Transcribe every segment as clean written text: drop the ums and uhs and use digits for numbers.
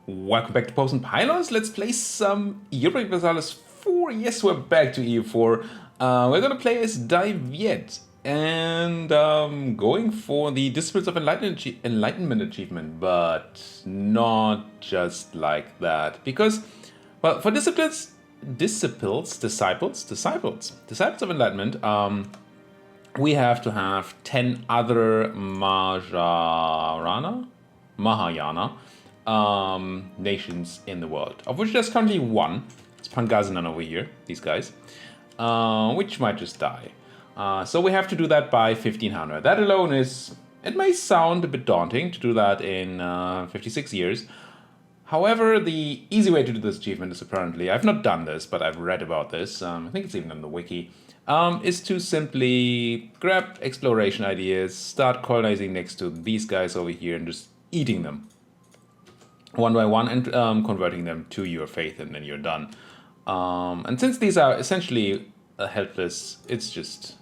Welcome back to Popes and Pylons. Let's play some Europa Universalis 4. Yes, we're back to EU4. We're gonna play as Dai Viet and going for the Disciples of Enlightenment achievement, but not just like that. Because, well, for Disciples of Enlightenment, we have to have 10 other Mahayana nations in the world, of which there's currently one. It's Pangasinan over here, these guys, which might just die. So we have to do that by 1500. That alone it may sound a bit daunting to do that in 56 years. However, the easy way to do this achievement is apparently, I've not done this, but I've read about this, I think it's even in the wiki, is to simply grab exploration ideas, start colonizing next to these guys over here and just eating them one by one and converting them to your faith, and then you're done. And since these are essentially helpless, it's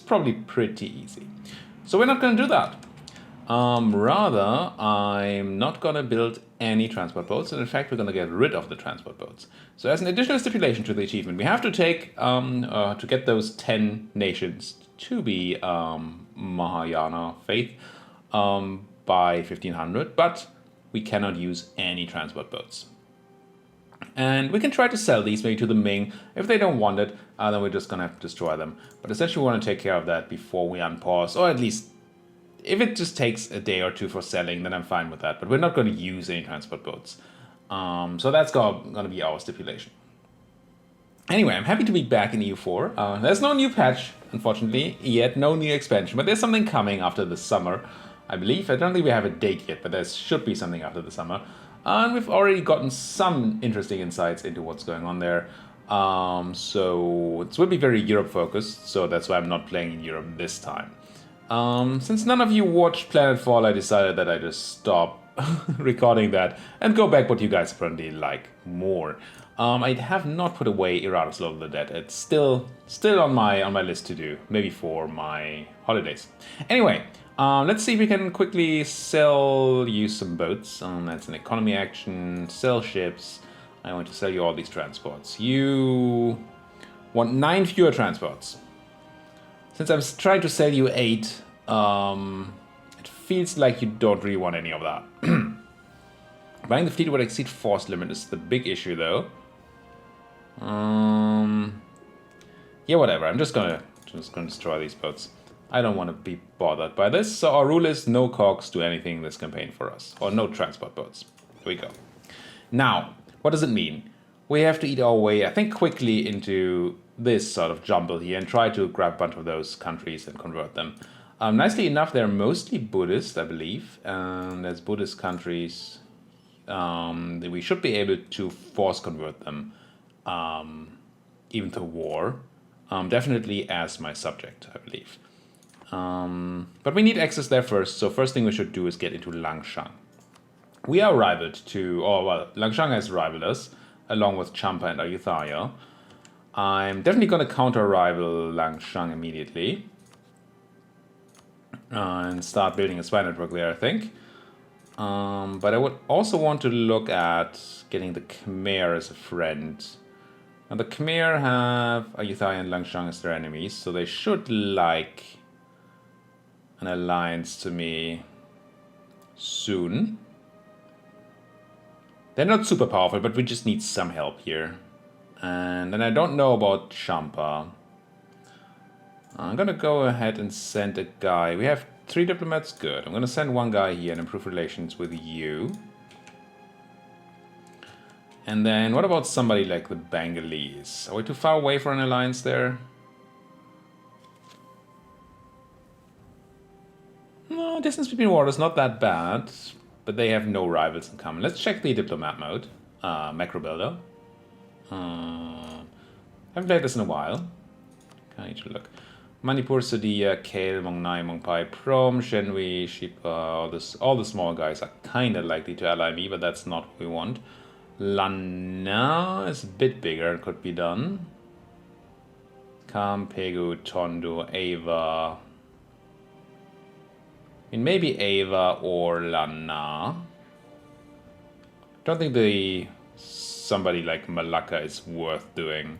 probably pretty easy. So we're not going to do that. Rather, I'm not going to build any transport boats, and in fact, we're going to get rid of the transport boats. So as an additional stipulation to the achievement, we have to take, to get those 10 nations to be Mahayana faith by 1500, but we cannot use any transport boats. And we can try to sell these maybe to the Ming. If they don't want it, then we're just going to have to destroy them. But essentially, we want to take care of that before we unpause, or at least if it just takes a day or two for selling, then I'm fine with that. But we're not going to use any transport boats. So that's going to be our stipulation. Anyway, I'm happy to be back in EU4. There's no new patch, unfortunately, yet, no new expansion. But there's something coming after the summer, I believe. I don't think we have a date yet, but there should be something after the summer. And we've already gotten some interesting insights into what's going on there. So it will be very Europe-focused, so that's why I'm not playing in Europe this time. Since none of you watched Planetfall, I decided that I just stop recording that and go back what you guys apparently like more. I have not put away Erasmus of the Dead. It's still on my list to do, maybe for my holidays. Anyway, let's see if we can quickly sell you some boats. That's an economy action. Sell ships. I want to sell you all these transports. You want 9 fewer transports. Since I'm trying to sell you 8, it feels like you don't really want any of that. Buying the fleet would exceed force limit is the big issue, though. Yeah, whatever. I'm just gonna destroy these boats. I don't want to be bothered by this. So our rule is no cogs do anything this campaign for us, or no transport boats. Here we go. Now, what does it mean? We have to eat our way, I think, quickly into this sort of jumble here and try to grab a bunch of those countries and convert them. Nicely enough, they're mostly Buddhist, I believe. As Buddhist countries, we should be able to force convert them, even to war. Definitely as my subject, I believe. But we need access there first, so first thing we should do is get into Langshan. We are rivaled to, Langshan has rivaled us, along with Champa and Ayutthaya. I'm definitely going to counter-rival Langshan immediately. And start building a spy network there, I think. But I would also want to look at getting the Khmer as a friend. Now the Khmer have Ayutthaya and Langshan as their enemies, so they should like an alliance to me soon. They're not super powerful, but we just need some help here. And then I don't know about Champa. I'm gonna go ahead and send a guy. We have 3 diplomats, good. I'm gonna send one guy here and improve relations with you. And then what about somebody like the Bengalese? Are we too far away for an alliance there? No, distance between waters not that bad, but they have no rivals in common. Let's check the diplomat mode. Macro builder. Haven't played this in a while. I need to look. Manipur, Sadiya, Kale, Mongnai, Mongpai, Prom, Shenwi, Shipa, all the small guys are kind of likely to ally me, but that's not what we want. Lana is a bit bigger and could be done. Kam, Pegu, Tondo, Ava. I mean, maybe Ava or Lana. Don't think somebody like Malacca is worth doing.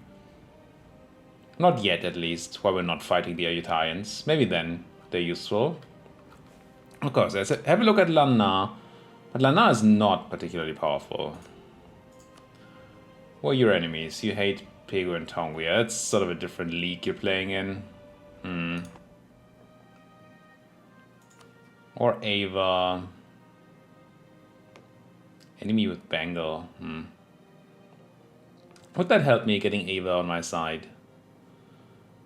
Not yet, at least, while we're not fighting the Ayuthayans. Maybe then they're useful. Of course, let's have a look at Lanna. But Lanna is not particularly powerful. What are your enemies? You hate Pegu and Tongwea. It's sort of a different league you're playing in. Or Ava. Enemy with Bengal. Would that help me getting Ava on my side?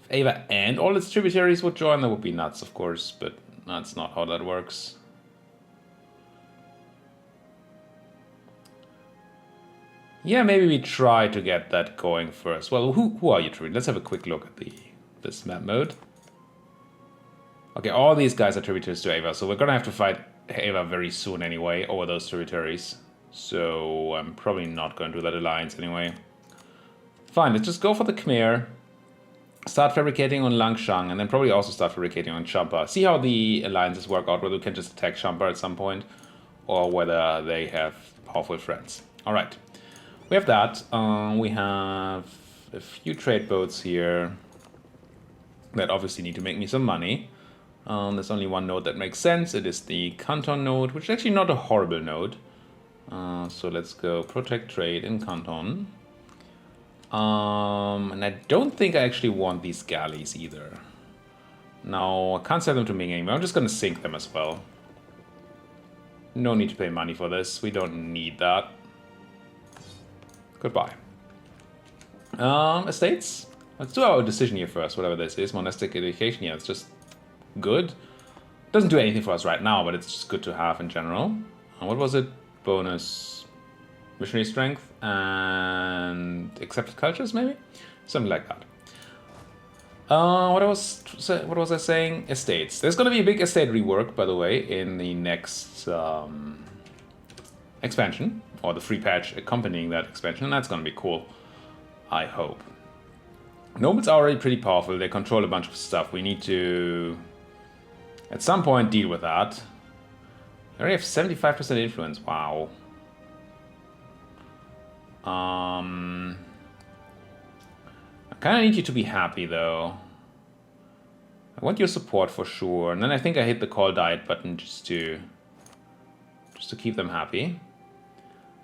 If Ava and all its tributaries would join, that would be nuts, of course, but that's not how that works. Yeah, maybe we try to get that going first. Well, who are you, tributaries? Let's have a quick look at this map mode. Okay, all these guys are tributaries to Ava, so we're gonna have to fight Ava very soon anyway over those tributaries. So I'm probably not going to do that alliance anyway. Fine, let's just go for the Khmer. Start fabricating on Langshang, and then probably also start fabricating on Champa. See how the alliances work out, whether we can just attack Champa at some point, or whether they have powerful friends. Alright, we have that. We have a few trade boats here that obviously need to make me some money. There's only one node that makes sense. It is the Canton node, which is actually not a horrible node. So let's go protect trade in Canton. And I don't think I actually want these galleys either. No, I can't sell them to Ming anymore. I'm just going to sink them as well. No need to pay money for this. We don't need that. Goodbye. Estates? Let's do our decision here first, whatever this is. Monastic education, yeah, it's just good. Doesn't do anything for us right now, but it's just good to have in general. What was it? Bonus missionary strength and accepted cultures, maybe? Something like that. What was I saying? Estates. There's going to be a big estate rework, by the way, in the next expansion, or the free patch accompanying that expansion, and that's going to be cool, I hope. Nobles are already pretty powerful. They control a bunch of stuff. We need to, at some point, deal with that. They already have 75% influence. Wow. I kind of need you to be happy, though. I want your support for sure. And then I think I hit the call diet button just to keep them happy.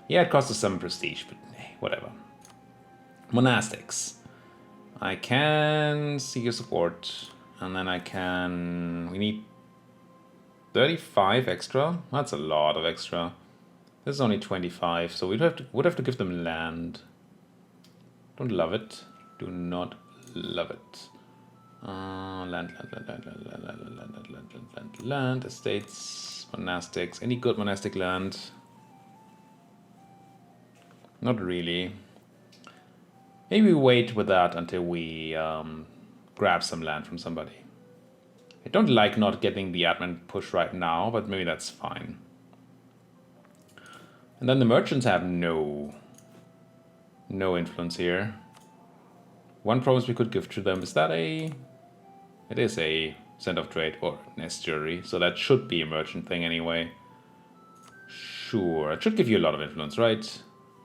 Yeah, it costs us some prestige, but hey, whatever. Monastics. I can seek your support, and then I can... We need 35 extra. That's a lot of extra. This is only 25, so would have to give them land. Don't love it. Do not love it. Land, estates, monastics. Any good monastic land? Not really. Maybe we wait with that until we grab some land from somebody. I don't like not getting the admin push right now, but maybe that's fine. And then the merchants have no influence here. One province we could give to them, is that a... It is a center of trade or an estuary, so that should be a merchant thing anyway. Sure, it should give you a lot of influence, right?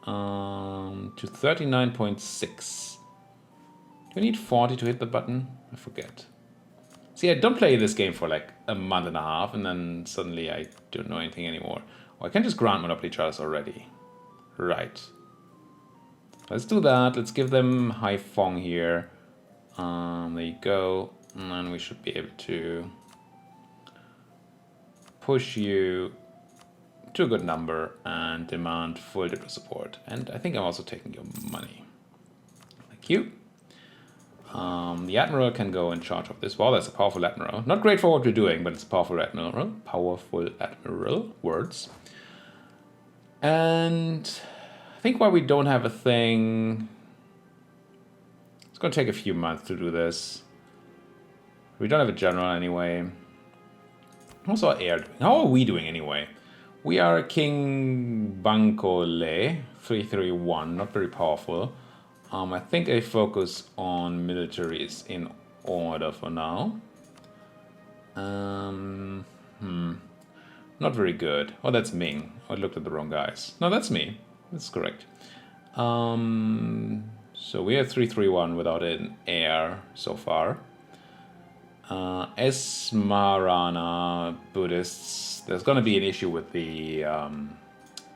To 39.6. Do we need 40 to hit the button? I forget. See, I don't play this game for like a month and a half, and then suddenly I don't know anything anymore. Oh, I can just grant monopoly charters already. Right. Let's do that. Let's give them Haiphong here. There you go. And then we should be able to push you to a good number and demand full diplo support. And I think I'm also taking your money. Thank you. The Admiral can go in charge of this. Well, that's a powerful Admiral. Not great for what we're doing, but it's a powerful Admiral. Powerful Admiral. Words. And I think while we don't have a thing... It's going to take a few months to do this. We don't have a general anyway. What's our heir doing? How are we doing anyway? We are King Bankole 331, not very powerful. I think a focus on military is in order for now. Not very good. Oh, that's Ming. Oh, I looked at the wrong guys. No, that's me. That's correct. So we have 331 without an heir so far. Esmarana Buddhists. There's going to be an issue with the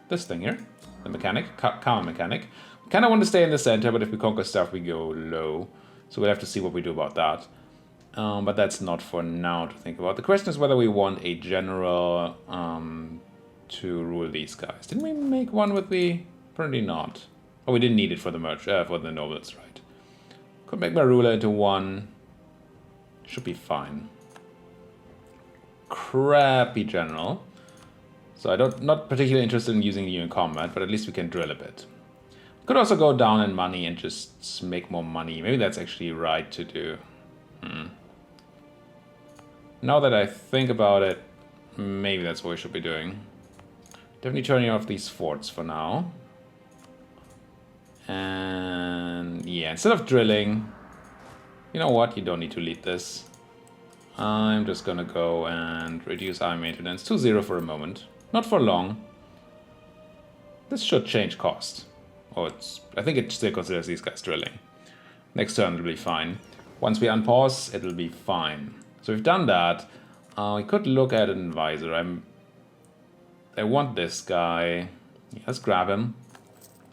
this thing here, the mechanic, Karma mechanic. We kind of want to stay in the center, but if we conquer stuff, we go low. So we'll have to see what we do about that. But that's not for now to think about. The question is whether we want a general to rule these guys. Didn't we make one with the? Apparently not. Oh, we didn't need it for the for the nobles, right? Could make my ruler into one. Should be fine. Crappy general. So not particularly interested in using you in combat, but at least we can drill a bit. Could also go down in money and just make more money. Maybe that's actually right to do. Now that I think about it, maybe that's what we should be doing. Definitely turning off these forts for now. And yeah, instead of drilling, you know what? You don't need to lead this. I'm just gonna go and reduce army maintenance to 0 for a moment. Not for long. This should change cost. Oh, I think it still considers these guys drilling. Next turn it'll be fine. Once we unpause, it'll be fine. So we've done that. We could look at an advisor. I want this guy. Yeah, let's grab him.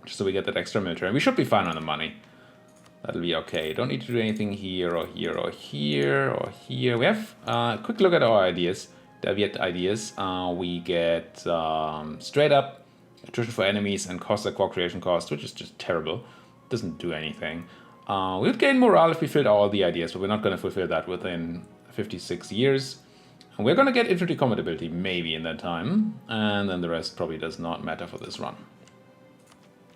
Just so we get that extra military. We should be fine on the money. That'll be okay. Don't need to do anything here or here or here or here. We have a quick look at our ideas. Dai Viet ideas. We get straight up attrition for enemies and cost acquire creation cost, which is just terrible. Doesn't do anything. We would gain morale if we filled all the ideas, but we're not going to fulfill that within 56 years. And we're going to get infantry combat ability maybe in that time. And then the rest probably does not matter for this run.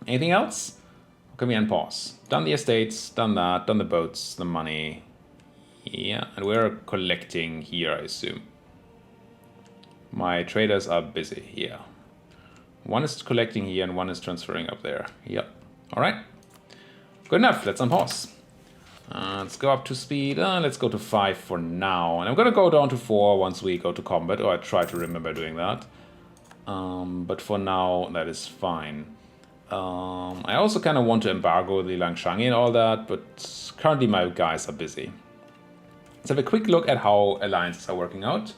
Anything else? Can we unpause? Done the estates, done that, done the boats, the money. Yeah, and we're collecting here, I assume. My traders are busy here. One is collecting here and one is transferring up there. Yep. All right. Good enough. Let's unpause. Let's go up to speed. Let's go to 5 for now. And I'm going to go down to 4 once we go to combat. Or I try to remember doing that. But for now, that is fine. I also kind of want to embargo the Langshangi and all that. But currently my guys are busy. Let's have a quick look at how alliances are working out.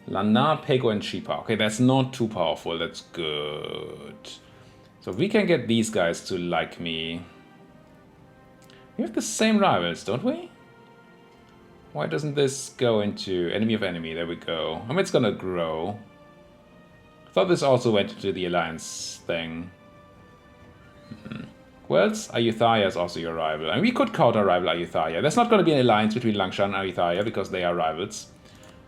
Lana, Pego, and Shipa. Okay, that's not too powerful. That's good. So we can get these guys to like me. We have the same rivals, don't we? Why doesn't this go into enemy of enemy? There we go. I mean, it's gonna grow. I thought this also went into the alliance thing. Wells, Ayutthaya is also your rival. And we could counter rival Ayutthaya. There's not going to be an alliance between Langshan and Ayutthaya because they are rivals.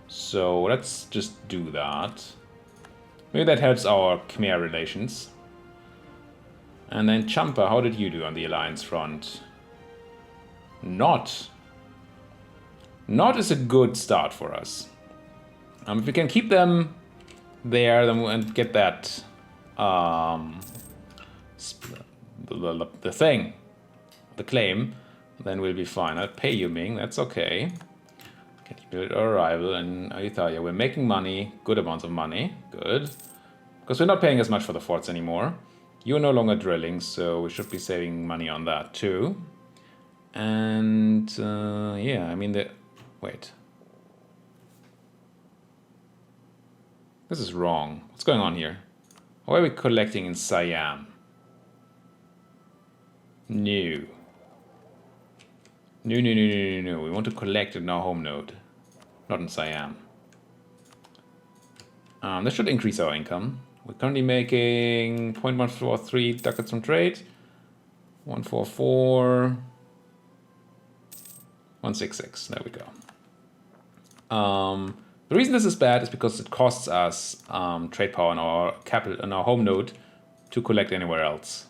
So let's just do that. Maybe that helps our Khmer relations. And then Champa, how did you do on the alliance front? Not. Not is a good start for us. If we can keep them there then and get that the thing, the claim, then we'll be fine. I'll pay you, Ming. That's okay. Can you build our rival in Ayutthaya? We're making money, good amounts of money. Good. Because we're not paying as much for the forts anymore. You're no longer drilling, so we should be saving money on that too. And yeah, I mean wait. This is wrong. What's going on here? Why are we collecting in Siam? No. No. We want to collect in our home node, not in Siam. This should increase our income. We're currently making 0.143 ducats from trade. 144. 166. There we go. The reason this is bad is because it costs us trade power in our capital in our home node to collect anywhere else.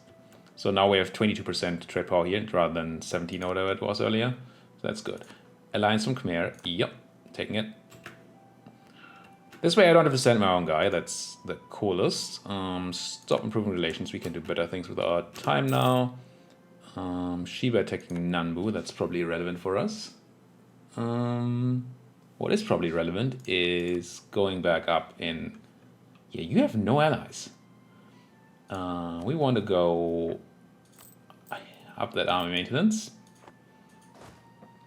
So now we have 22% trade power here rather than 17 or whatever it was earlier. So that's good. Alliance from Khmer. Yep, taking it. This way I don't have to send my own guy. That's the coolest. Stop improving relations. We can do better things with our time now. Shiba attacking Nanbu. That's probably relevant for us. What is probably relevant is going back up in Yeah, you have no allies. We want to go up that army maintenance.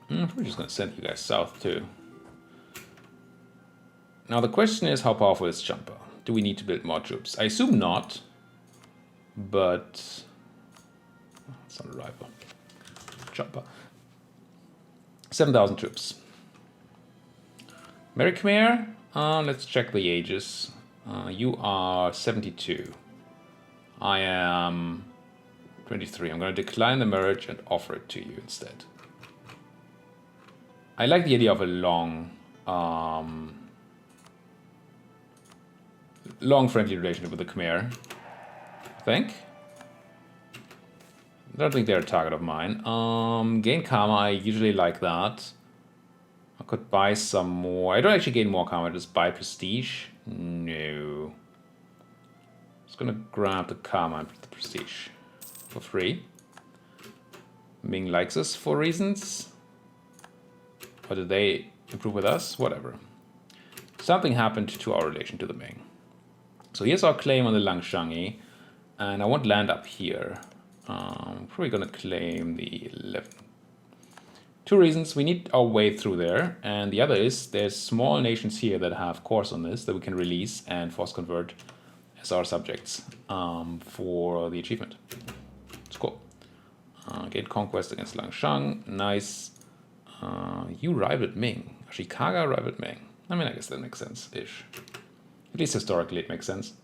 We're just going to send you guys south too. Now the question is, how powerful is Jumper? Do we need to build more troops? I assume not, but it's not a rival. Jumper. 7,000 troops. Mary Khmer, let's check the ages. You are 72. I am 23. I'm going to decline the marriage and offer it to you instead. I like the idea of a long friendly relationship with the Khmer, I think. I don't think they're a target of mine. Gain karma, I usually like that. I could buy some more. I don't actually gain more karma, I just buy prestige. No. Just gonna grab the karma and the prestige for free. Ming likes us for reasons. Or did they improve with us? Whatever. Something happened to our relation to the Ming. So here's our claim on the Langshangi, and I want land up here. Probably gonna claim the 11. Two reasons: we need our way through there, and the other is there's small nations here that have cores on this that we can release and force convert as our subjects for the achievement. It's cool. Gain conquest against Langshan, nice. You rivaled Ming. Ashikaga rivaled Ming. I mean, I guess that makes sense-ish. At least historically it makes sense.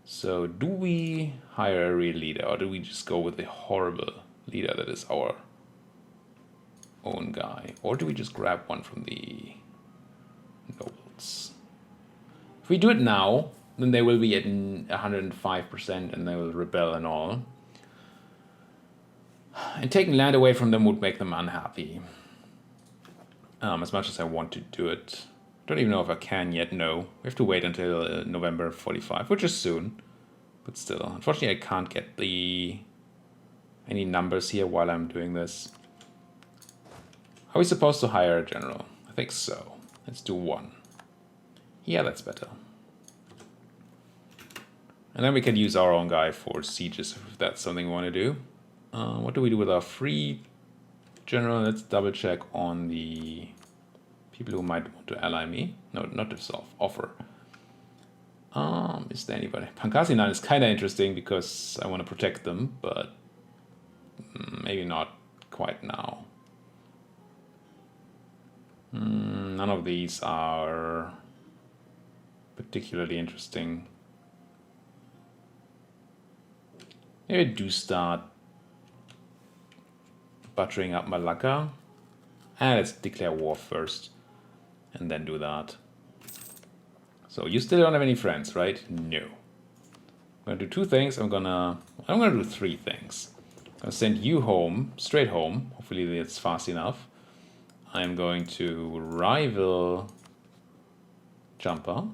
So do we hire a real leader, or do we just go with the horrible leader that is our own guy? Or do we just grab one from the nobles? If we do it now, then they will be at 105% and they will rebel and all. And taking land away from them would make them unhappy. As much as I want to do it. Don't even know if I can yet, no. We have to wait until November 45, which is soon. But still, unfortunately I can't get any numbers here while I'm doing this. Are we supposed to hire a general? I think so. Let's do one. Yeah, that's better. And then we can use our own guy for sieges if that's something we want to do. What do we do with our free general? Let's double check on the people who might want to ally me. No, not dissolve, offer. Is there anybody? Pangasinan is kind of interesting because I want to protect them, but maybe not quite now. None of these are particularly interesting. Maybe I do start buttering up Malacca. And let's declare war first and then do that. So you still don't have any friends, right? No. I'm gonna do two things. I'm gonna do three things. I'm gonna send you home, straight home. Hopefully it's fast enough. I'm going to rival Jumper.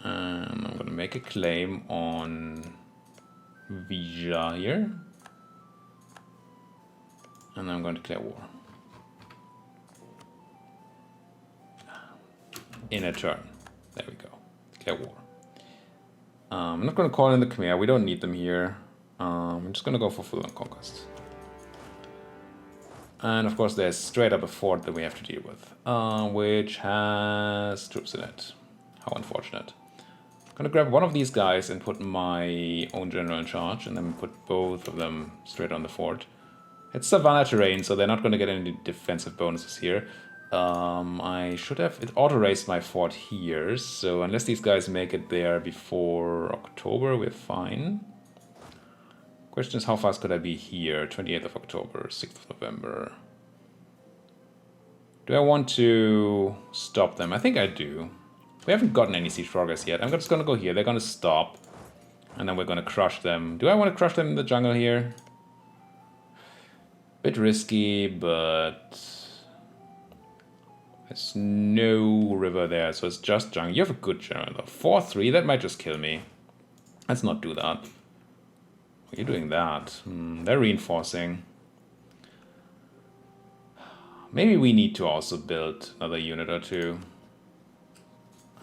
And I'm gonna make a claim on Vija here. And I'm going to declare war. In a turn. There we go. Declare war. I'm not going to call in the Khmer. We don't need them here. I'm just going to go for full-on conquest. And of course there's straight up a fort that we have to deal with. Which has troops in it. How unfortunate. I'm going to grab one of these guys and put my own general in charge. And then put both of them straight on the fort. It's savanna terrain, so they're not going to get any defensive bonuses here. I should have... It auto-raised my fort here, so unless these guys make it there before October, we're fine. Question is, how fast could I be here? 28th of October, 6th of November. Do I want to stop them? I think I do. We haven't gotten any siege progress yet. I'm just going to go here. They're going to stop. And then we're going to crush them. Do I want to crush them in the jungle here? Bit risky, but there's no river there, so it's just jungle. You have a good general though. 4-3, that might just kill me. Let's not do that. You're doing that. They're reinforcing. Maybe we need to also build another unit or two.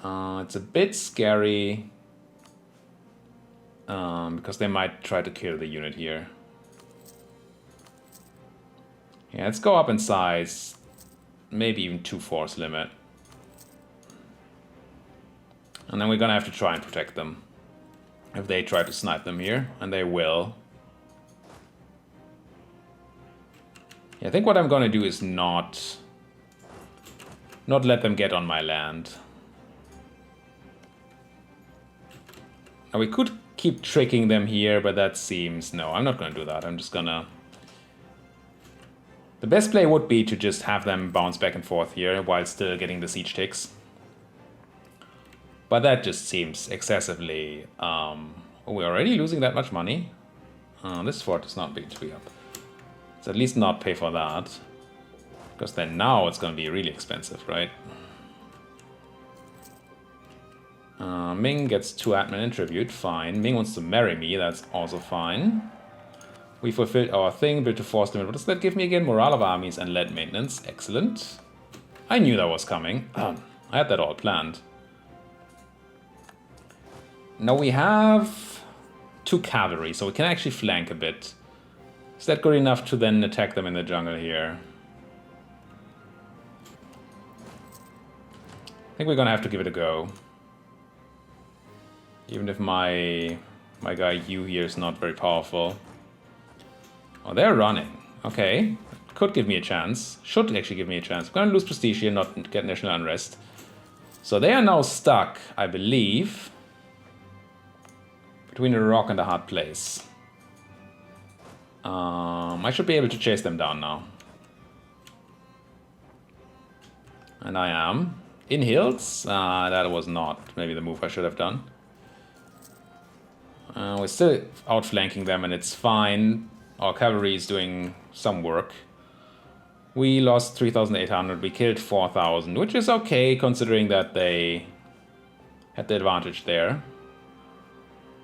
It's a bit scary because they might try to kill the unit here. Yeah, let's go up in size. Maybe even 2 force limit. And then we're gonna have to try and protect them. If they try to snipe them here, and they will. Yeah, I think what I'm gonna do is not let them get on my land. Now we could keep tricking them here, but that seems... No, I'm not gonna do that. I'm just gonna... The best play would be to just have them bounce back and forth here while still getting the siege ticks. But that just seems excessively... we're already losing that much money. This fort is not big to be up. So at least not pay for that. Because then now it's going to be really expensive, right? Ming gets 2 admin and tribute, fine. Ming wants to marry me, that's also fine. We fulfilled our thing, built to force limit. What does that give me again? Morale of armies and lead maintenance, excellent. I knew that was coming. I had that all planned. Now we have 2 cavalry, so we can actually flank a bit. Is that good enough to then attack them in the jungle here? I think we're gonna have to give it a go. Even if my guy Yu here is not very powerful. Oh, they're running. Okay. Could give me a chance. Should actually give me a chance. I'm gonna lose prestige here, not get national unrest. So they are now stuck, I believe, between a rock and a hard place. I should be able to chase them down now. And I am. In hills? That was not maybe the move I should have done. We're still outflanking them and it's fine. Our cavalry is doing some work. We lost 3,800, we killed 4,000, which is okay considering that they had the advantage there.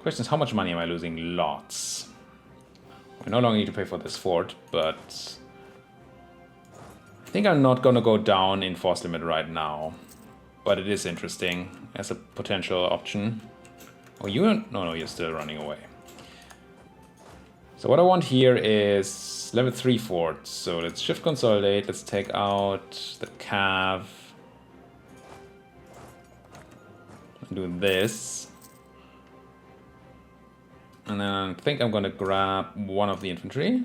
Question is, how much money am I losing? Lots. We no longer need to pay for this fort, but I think I'm not gonna go down in force limit right now. But it is interesting as a potential option. Oh, no, you're still running away. So what I want here is level 3 forts. So let's shift consolidate. Let's take out the cav. And do this. And then I think I'm gonna grab one of the infantry.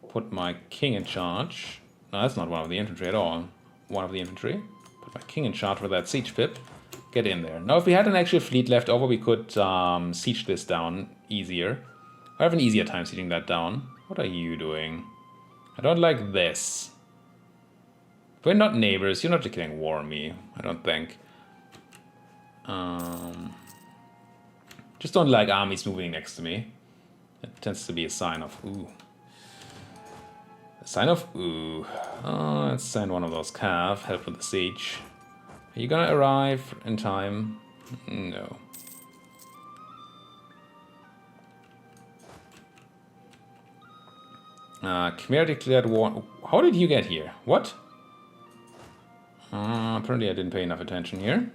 Put my king in charge. No, that's not one of the infantry at all. One of the infantry. Put my king in charge with that siege pip. Get in there. Now, if we had an actual fleet left over, we could siege this down easier. I have an easier time sieging that down. What are you doing? I don't like this. We're not neighbors. You're not declaring war on me, I don't think. Just don't like armies moving next to me. It tends to be a sign of ooh. A sign of ooh. Let's send one of those cav. Help with the siege. Are you gonna arrive in time? No. Khmer declared war. How did you get here? What? Apparently I didn't pay enough attention here.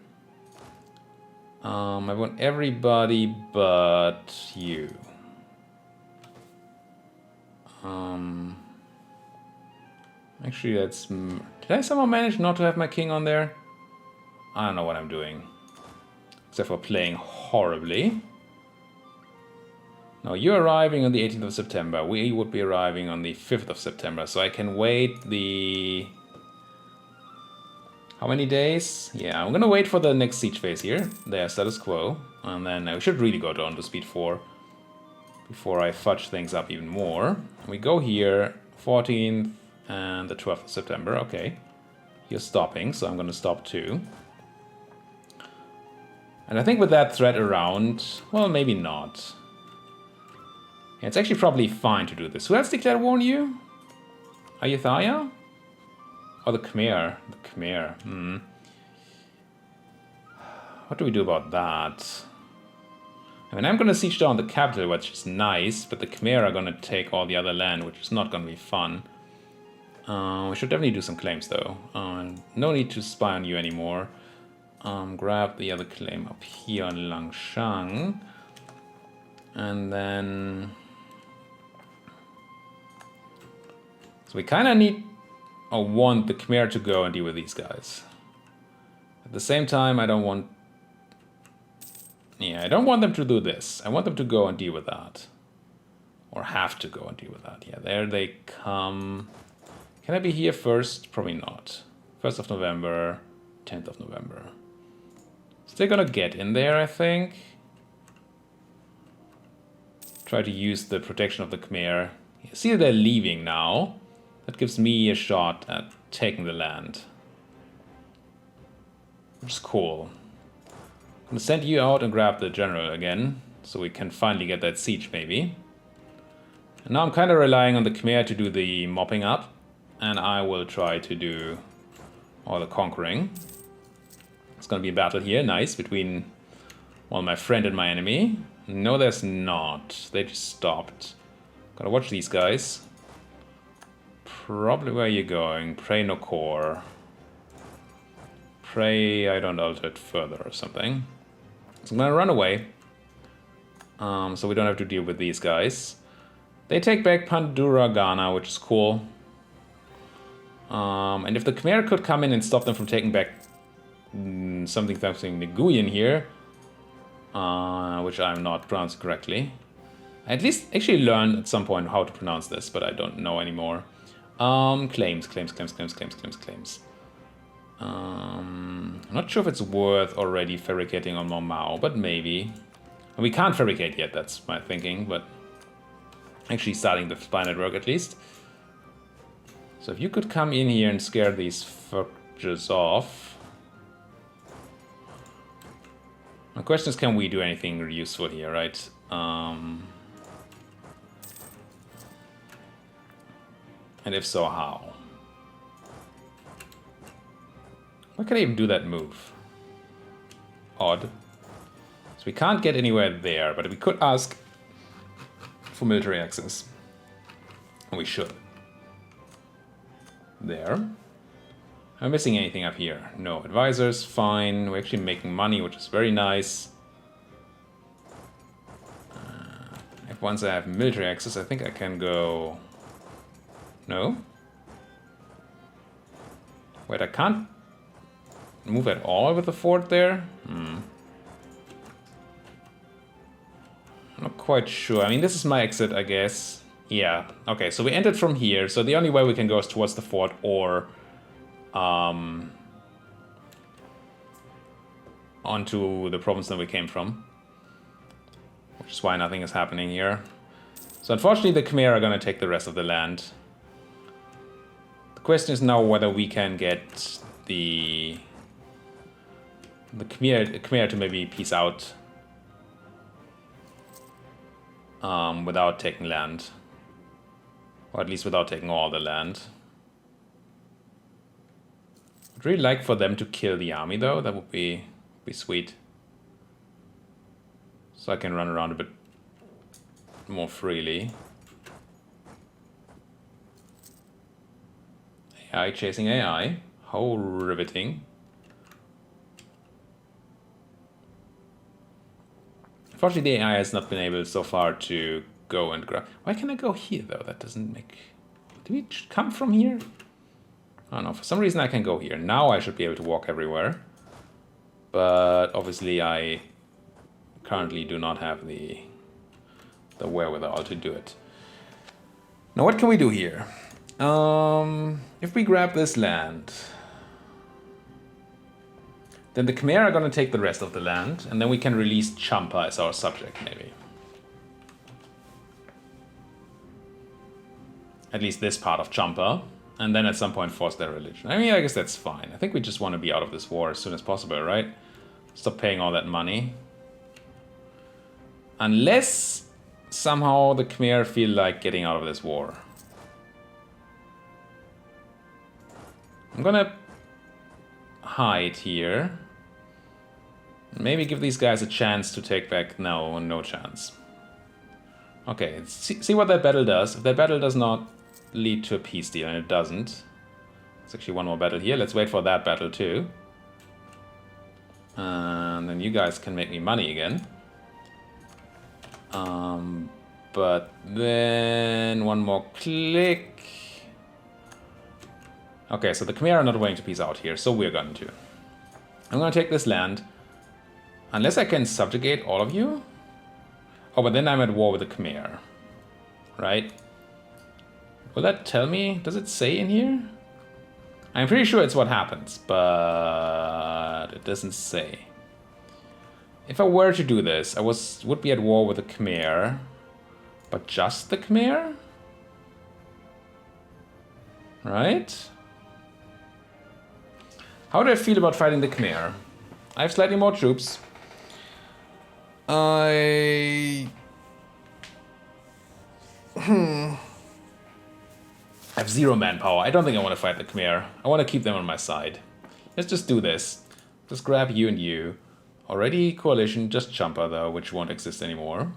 I want everybody but you. Actually, that's... Did I somehow manage not to have my king on there? I don't know what I'm doing. Except for playing horribly. Now, you're arriving on the 18th of September. We would be arriving on the 5th of September. So I can wait the... How many days? Yeah, I'm gonna wait for the next siege phase here. There, status quo. And then I should really go down to speed 4. Before I fudge things up even more. We go here, 14th and the 12th of September. Okay. You're stopping, so I'm gonna stop too. And I think with that threat around, well, maybe not. Yeah, it's actually probably fine to do this. Who else declared war on you? Ayutthaya? Oh, the Khmer. The Khmer. What do we do about that? I mean, I'm gonna siege down the capital, which is nice, but the Khmer are gonna take all the other land, which is not gonna be fun. We should definitely do some claims though. No need to spy on you anymore. Grab the other claim up here on Langshan. And then... So we kind of need or want the Khmer to go and deal with these guys. At the same time, I don't want... Yeah, I don't want them to do this. I want them to go and deal with that. Or have to go and deal with that. Yeah, there they come. Can I be here first? Probably not. 1st of November, 10th of November. Still gonna get in there, I think. Try to use the protection of the Khmer. See, they're leaving now. That gives me a shot at taking the land. Which is cool. I'm gonna send you out and grab the general again, so we can finally get that siege, maybe. And now I'm kind of relying on the Khmer to do the mopping up, and I will try to do all the conquering. It's gonna be a battle here, nice, between, well, my friend and my enemy. No, there's not. They just stopped. Gotta watch these guys. Probably where you're going. Pray no core. Pray I don't alter it further or something. So I'm gonna run away. So we don't have to deal with these guys. They take back Pandura Ghana, which is cool. And if the Khmer could come in and stop them from taking back something Nguyen here, which I'm not pronouncing correctly. I at least actually learned at some point how to pronounce this, but I don't know anymore. Claims. I'm not sure if it's worth already fabricating on Mau, but maybe. We can't fabricate yet, that's my thinking, but actually starting the spy network at least. So if you could come in here and scare these fuckers off. My question is, can we do anything useful here, right? And if so, how? Why can I even do that move? Odd. So we can't get anywhere there, but we could ask for military access. And we should. There. Am I missing anything up here? No. Advisors, fine. We're actually making money, which is very nice. If once I have military access, I think I can go... No? Wait, I can't move at all with the fort there? Not quite sure. I mean, this is my exit, I guess. Yeah. Okay, so we entered from here. So the only way we can go is towards the fort or onto the province that we came from. Which is why nothing is happening here. So unfortunately, the Khmer are going to take the rest of the land. The question is now whether we can get the Khmer to maybe peace out without taking land. Or at least without taking all the land. I'd really like for them to kill the army though, that would be sweet. So I can run around a bit more freely. AI chasing AI. How riveting. Unfortunately, the AI has not been able so far to go and grab. Why can I go here though? That doesn't make... Do we come from here? I don't know. For some reason I can go here. Now I should be able to walk everywhere. But obviously I currently do not have the wherewithal to do it. Now what can we do here? If we grab this land, then the Khmer are going to take the rest of the land, and then we can release Champa as our subject, maybe. At least this part of Champa, and then at some point force their religion. I mean, I guess that's fine. I think we just want to be out of this war as soon as possible, right? Stop paying all that money. Unless somehow the Khmer feel like getting out of this war. I'm gonna hide here. Maybe give these guys a chance to take back... No chance. Okay, see what that battle does. If that battle does not lead to a peace deal, and it doesn't. There's actually one more battle here. Let's wait for that battle too. And then you guys can make me money again. But then one more click. Okay, so the Khmer are not willing to peace out here, so we're going to. I'm going to take this land. Unless I can subjugate all of you. Oh, but then I'm at war with the Khmer. Right? Will that tell me? Does it say in here? I'm pretty sure it's what happens, but it doesn't say. If I were to do this, I would be at war with the Khmer. But just the Khmer? Right? How do I feel about fighting the Khmer? I have slightly more troops. I have 0 manpower. I don't think I want to fight the Khmer. I want to keep them on my side. Let's just do this. Just grab you and you. Already coalition, just Champa though, which won't exist anymore.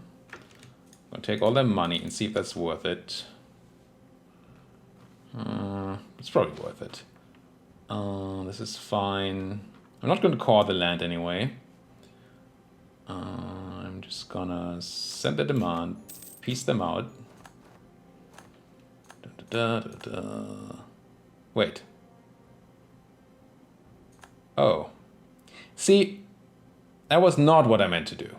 I'll take all their money and see if that's worth it. It's probably worth it. This is fine. I'm not going to call the land anyway. I'm just gonna send the demand, piece them out. Wait. Oh. See, that was not what I meant to do.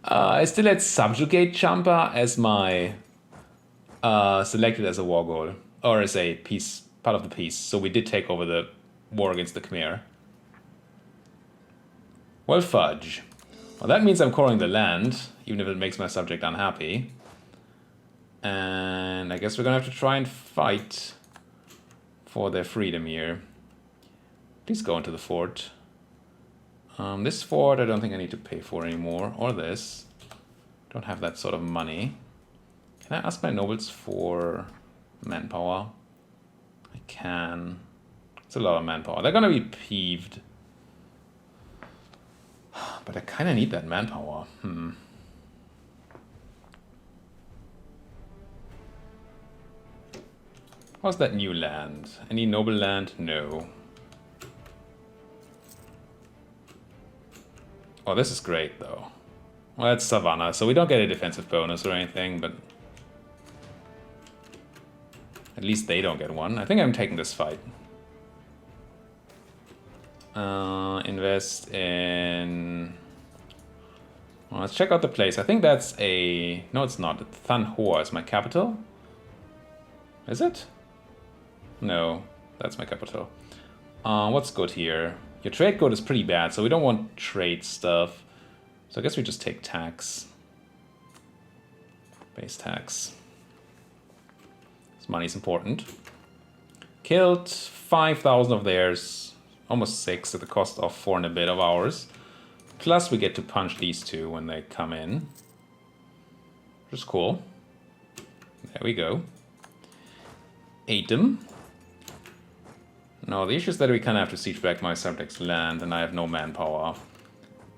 I still had subjugate Champa as my selected as a war goal, or as a peace, part of the peace. So we did take over the war against the Khmer. Well, fudge. Well, that means I'm calling the land, even if it makes my subject unhappy. And I guess we're gonna have to try and fight for their freedom here. Please go into the fort. This fort I don't think I need to pay for anymore, or this. Don't have that sort of money. Can I ask my nobles for manpower? I can. It's a lot of manpower. They're gonna be peeved. But I kind of need that manpower. How's that new land? Any noble land? No. Oh, this is great though. Well, it's Savannah, so we don't get a defensive bonus or anything, but at least they don't get one. I think I'm taking this fight. Invest in... Well, let's check out the place. I think that's a... No, it's not. Than Hoa is my capital. Is it? No, that's my capital. What's good here? Your trade code is pretty bad, so we don't want trade stuff. So I guess we just take tax. Base tax. This money's important. Killed 5,000 of theirs. Almost 6 at the cost of 4 and a bit of ours. Plus we get to punch these two when they come in. Which is cool. There we go. Ate them. Now the issue is that we kind of have to siege back my subject's land, and I have no manpower.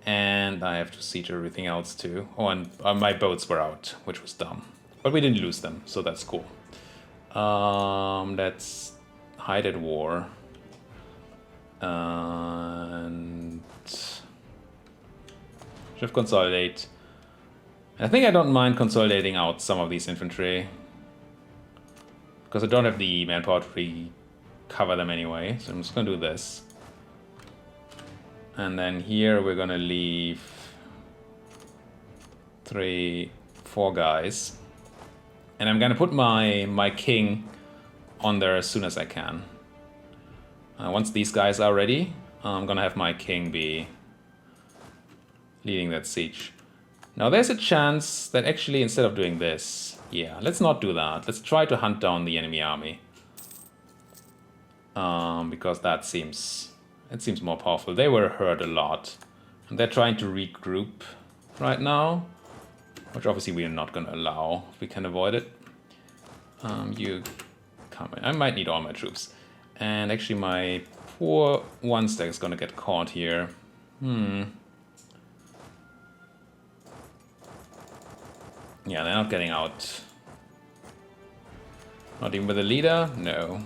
And I have to siege everything else too. Oh, and my boats were out, which was dumb. But we didn't lose them, so that's cool. Let's hide at war. And shift consolidate. I think I don't mind consolidating out some of these infantry, because I don't have the manpower to recover them anyway. So I'm just gonna do this. And then here we're gonna leave 3, 4 guys. And I'm gonna put my king on there as soon as I can. Once these guys are ready, I'm gonna have my king be leading that siege. Now there's a chance that actually instead of doing this, yeah, let's not do that. Let's try to hunt down the enemy army. Because that seems more powerful. They were hurt a lot. And they're trying to regroup right now, which obviously we are not gonna allow if we can avoid it. You come in. I might need all my troops. And actually my poor one stack is gonna get caught here. Yeah, they're not getting out. Not even with the leader? No.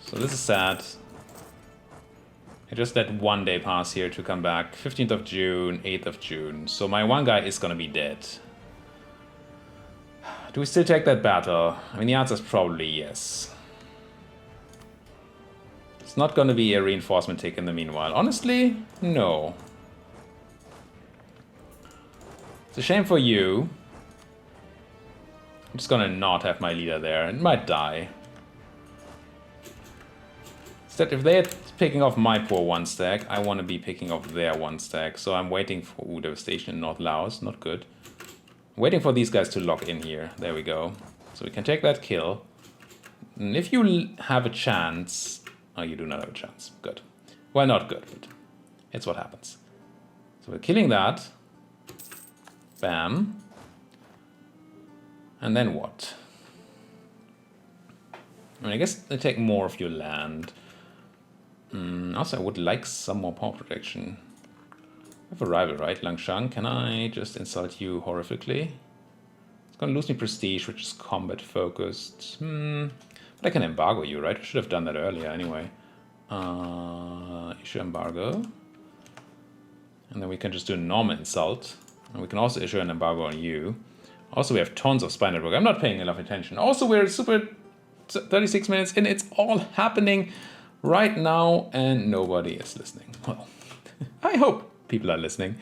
So this is sad. I just let 1 day pass here to come back. 15th of June, 8th of June. So my one guy is gonna be dead. Do we still take that battle? I mean, the answer is probably yes. It's not gonna be a reinforcement tick in the meanwhile. Honestly, no. It's a shame for you. I'm just gonna not have my leader there. It might die. Instead, if they're picking off my poor 1 stack, I want to be picking off their 1 stack. So I'm waiting for... Ooh, devastation in North Laos. Not good. Waiting for these guys to lock in here. There we go. So we can take that kill. And if you have a chance... Oh, you do not have a chance. Good. Well, not good, but it's what happens. So we're killing that. Bam. And then what? I mean, I guess they take more of your land. Also, I would like some more power protection. I have a rival, right? Langshan, can I just insult you horrifically? It's gonna lose me prestige, which is combat focused. But I can embargo you, right? I should have done that earlier anyway. Issue embargo. And then we can just do a normal insult. And we can also issue an embargo on you. Also, we have tons of spy network. I'm not paying enough attention. Also, we're super 36 minutes in. It's all happening right now, and nobody is listening. Well, I hope people are listening.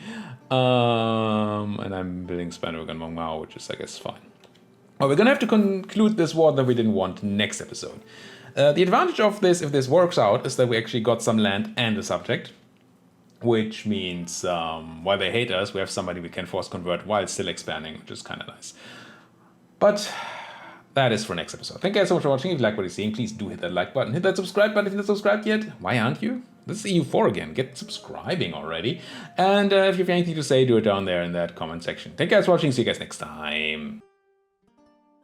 And I'm building spy network on Mong Mao, which is, I guess, fine. Well, we're gonna have to conclude this war that we didn't want next episode. The advantage of this, if this works out, is that we actually got some land and a subject. Which means, while they hate us, we have somebody we can force convert while still expanding, which is kind of nice. But that is for next episode. Thank you guys so much for watching. If you like what you're seeing, please do hit that like button. Hit that subscribe button if you're not subscribed yet. Why aren't you? This is EU4 again. Get subscribing already. And if you have anything to say, do it down there in that comment section. Thank you guys for watching. See you guys next time.